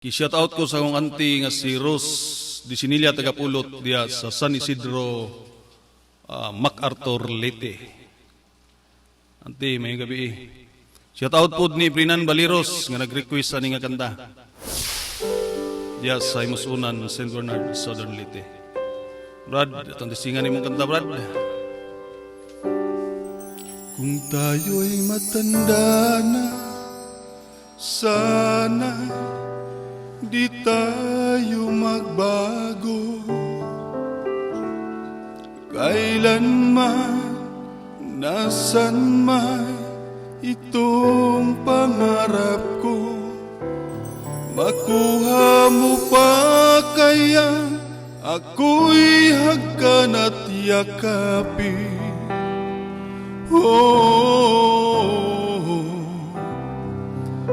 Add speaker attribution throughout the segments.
Speaker 1: Ki-shout out ko sa akong auntie nga si Rose Disinilla Tagapulot diya sa San Isidro, MacArthur, Leyte. Auntie, may gabi. Shout out po ni Brinan Baliros nga nag-request sa nga kanta diya sa Imusunan, St. Bernard, Southern Leyte. Brad, itong disingan ni mong kanta, Brad. Kung tayo'y matanda na, sana di tayo magbago. Kailanman, nasan man itong pangarap ko, makuha mo pa kaya ako'y hagkan at yakapin.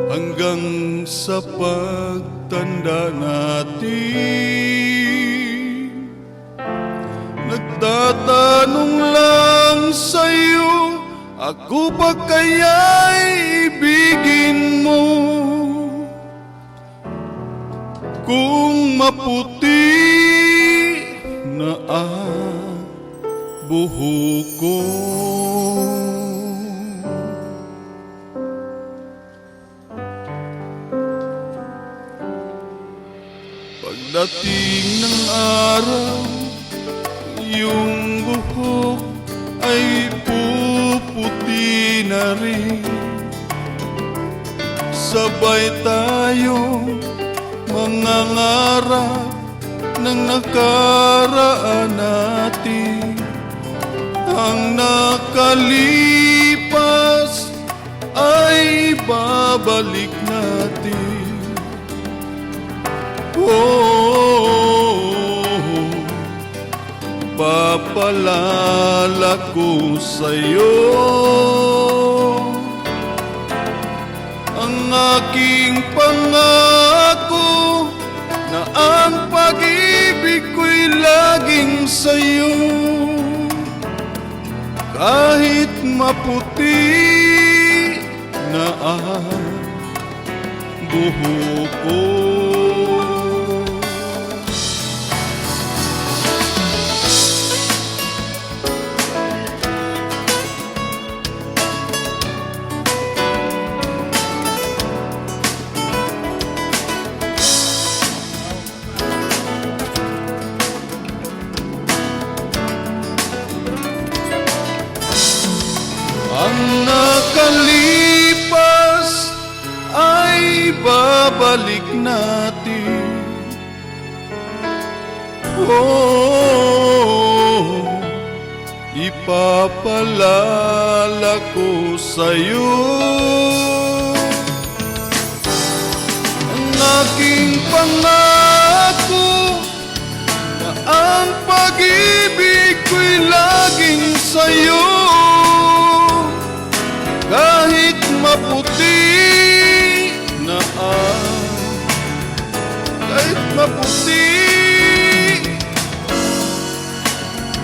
Speaker 1: Hanggang sa pagtanda natin, nagtatanong lang sa'yo, ako pa kaya'y ibigin mo? Kung maputi na ang buhok ko, pagdating ng araw, yung buhok ay puputi na rin. Sabay tayong mangangarap ng nakaraan natin. Ang nakalipas ay babalik natin. Papalala ko sa'yo ang aking pangako na ang pag-ibig ko'y laging sa'yo. Kahit maputi na ang buhok ko. Ang nakalipas ay babalik natin. Ipapalala ko sa'yo ang aking pangako na ang pag-ibig ko'y laging sa'yo. Kahit maputi na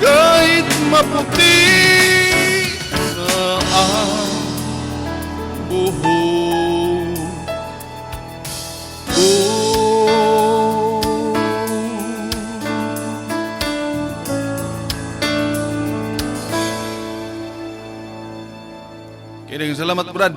Speaker 1: kahit maputi na ang buhok ko. Kiring, salamat, Brad.